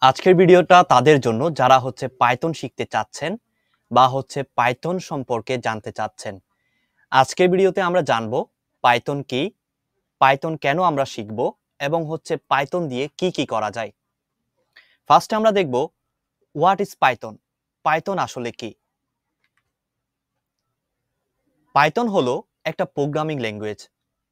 আজকের ভিডিওটা তাদের জন্য যারা পাইথন শিখতে চাচ্ছেন বা পাইথন সম্পর্কে জানতে চাচ্ছেন। আজকের ভিডিওতে আমরা জানবো পাইথন কি, পাইথন কেন আমরা শিখব এবং পাইথন দিয়ে কি কি করা যায়। ফার্স্টে আমরা দেখব হোয়াট ইজ পাইথন। পাইথন আসলে কি? পাইথন হলো একটা প্রোগ্রামিং ল্যাঙ্গুয়েজ।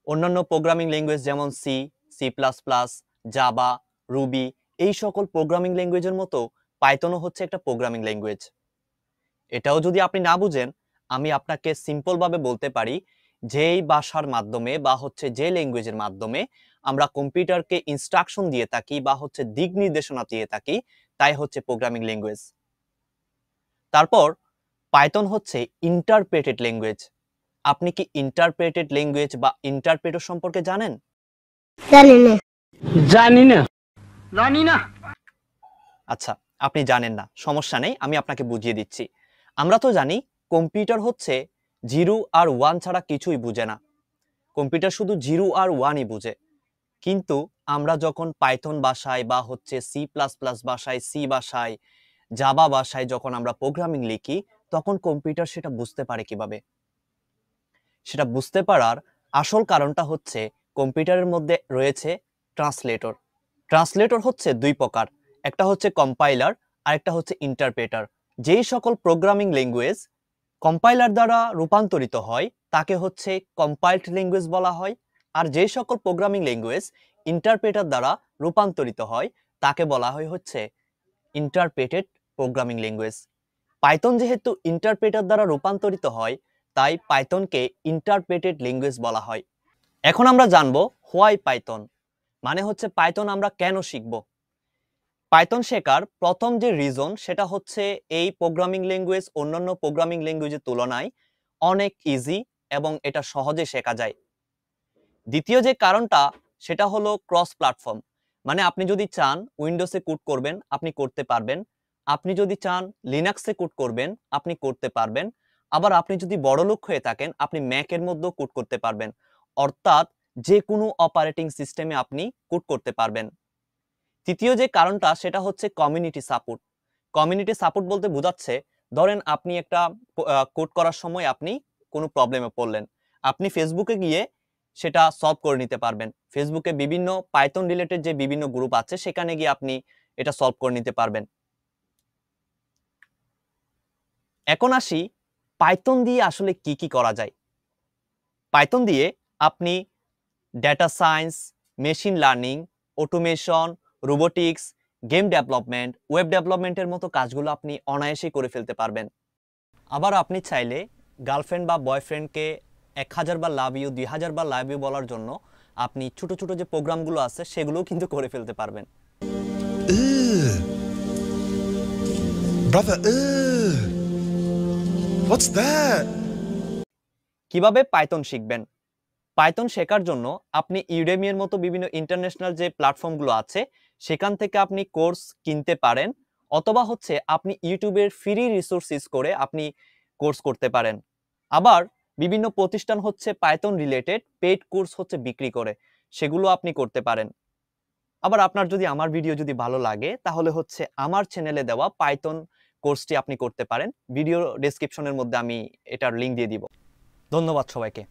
অন্যান্য প্রোগ্রামিং ল্যাঙ্গুয়েজ যেমন C, C plus plus, Java, Ruby এই সকল প্রোগ্রামিং ল্যাঙ্গুয়েজের মতো পাইথনও একটা প্রোগ্রামিং ল্যাঙ্গুয়েজ। এটাও যদি আপনি না বুঝেন, আমি আপনাকে সিম্পলভাবে বলতে পারি, যেই ভাষার মাধ্যমে বা যে ল্যাঙ্গুয়েজের মাধ্যমে আমরা কম্পিউটারকে ইনস্ট্রাকশন দিয়ে থাকি বা দিক নির্দেশনা দিয়ে থাকি, তাই প্রোগ্রামিং ল্যাঙ্গুয়েজ। তারপর পাইথন ইন্টারপ্রেটেড ল্যাঙ্গুয়েজ। আপনি কি ইন্টারপ্রেটেড ল্যাঙ্গুয়েজ বা ইন্টারপ্রেটর সম্পর্কে জানেন? জানি না। আচ্ছা, আপনি জানেন না, সমস্যা নেই, আমি আপনাকে বুঝিয়ে দিচ্ছি। আমরা তো জানি কম্পিউটার 0 আর 1 ছাড়া কিছুই বুঝে না। কম্পিউটার শুধু 0 আর 1ই বুঝে। কিন্তু আমরা যখন পাইথন ভাষায় বা সি প্লাস প্লাস ভাষায়, সি ভাষায়, জাভা ভাষায় যখন আমরা প্রোগ্রামিং লিখি, তখন কম্পিউটার সেটা বুঝতে পারে কিভাবে? সেটা বুঝতে পারার আসল কারণটা কম্পিউটারের মধ্যে রয়েছে ট্রান্সলেটর। ট্রান্সলেটর দুই প্রকার, একটা কম্পাইলার আর একটা ইন্টারপ্রেটার। যেই সকল প্রোগ্রামিং ল্যাঙ্গুয়েজ কম্পাইলার দ্বারা রূপান্তরিত হয় তাকে কম্পাইলড ল্যাঙ্গুয়েজ বলা হয়, আর যেই সকল প্রোগ্রামিং ল্যাঙ্গুয়েজ ইন্টারপ্রেটার দ্বারা রূপান্তরিত হয় তাকে বলা হয় ইন্টারপ্রেটেড প্রোগ্রামিং ল্যাঙ্গুয়েজ। পাইথন যেহেতু ইন্টারপ্রেটার দ্বারা রূপান্তরিত হয়, তাই পাইথনকে ইন্টারপ্রেটেড ল্যাঙ্গুয়েজ বলা হয়। এখন আমরা জানবো হোয়াই পাইথন, মানে পাইথন আমরা কেন শিখব। পাইথন শেখার প্রথম যে রিজন, সেটা এই প্রোগ্রামিং ল্যাঙ্গুয়েজ অন্যান্য প্রোগ্রামিং ল্যাঙ্গুয়েজের তুলনায় অনেক ইজি এবং এটা সহজে শেখা যায়। দ্বিতীয় যে কারণটা, সেটা হলো ক্রস প্ল্যাটফর্ম। মানে আপনি যদি চান উইন্ডোজে কোড করবেন, আপনি করতে পারবেন। আপনি যদি চান লিনাক্সে কোড করবেন, আপনি করতে পারবেন। আবার আপনি যদি বড়লোক হয়ে থাকেন, আপনি ম্যাকের মধ্যেও কোড করতে পারবেন। অর্থাৎ যে কোনো অপারেটিং সিস্টেমে আপনি কোড করতে পারবেন। তৃতীয় যে কারণটা, সেটা কমিউনিটি সাপোর্ট। কমিউনিটি সাপোর্ট বলতে বোঝাচ্ছে, ধরেন আপনি একটা কোড করার সময় আপনি কোনো প্রবলেমে পড়লেন, আপনি ফেসবুকে গিয়ে সেটা সলভ করে নিতে পারবেন। ফেসবুকে বিভিন্ন পাইথন রিলেটেড যে বিভিন্ন গ্রুপ আছে, সেখানে গিয়ে আপনি এটা সলভ করে নিতে পারবেন। এখন আসি পাইথন দিয়ে আসলে কি কি করা যায়। পাইথন দিয়ে আপনি data science, machine learning, automation, robotics, game development, web ডেভেলপমেন্টের মতো কাজগুলো আপনি অনায়াসেই করে ফেলতে পারবেন। আবার আপনি চাইলে গার্লফ্রেন্ড বা বয়ফ্রেন্ডকে 1000 বার love you, 2000 bar love you বলার জন্য আপনি ছোট ছোট যে প্রোগ্রামগুলো আছে সেগুলোও কিন্তু করে ফেলতে পারবেন। Brother, what's that? কিভাবে পাইথন শিখবেন? পাইথন শেখার জন্য আপনি ইউডেমি এর মতো বিভিন্ন ইন্টারন্যাশনাল যে প্ল্যাটফর্মগুলো আছে সেখান থেকে আপনি কোর্স কিনতে পারেন, অথবা আপনি ইউটিউবের ফ্রি রিসোর্স ইউজ করে আপনি কোর্স করতে পারেন। আবার বিভিন্ন প্রতিষ্ঠান পাইথন রিলেটেড পেইড কোর্স বিক্রি করে, সেগুলো আপনি করতে পারেন। আবার আপনার যদি আমার ভিডিও যদি ভালো লাগে, তাহলে আমার চ্যানেলে দেওয়া পাইথন কোর্সটি আপনি করতে পারেন। ভিডিও ডেসক্রিপশনের মধ্যে আমি এটার লিংক দিয়ে দিব। ধন্যবাদ সবাইকে।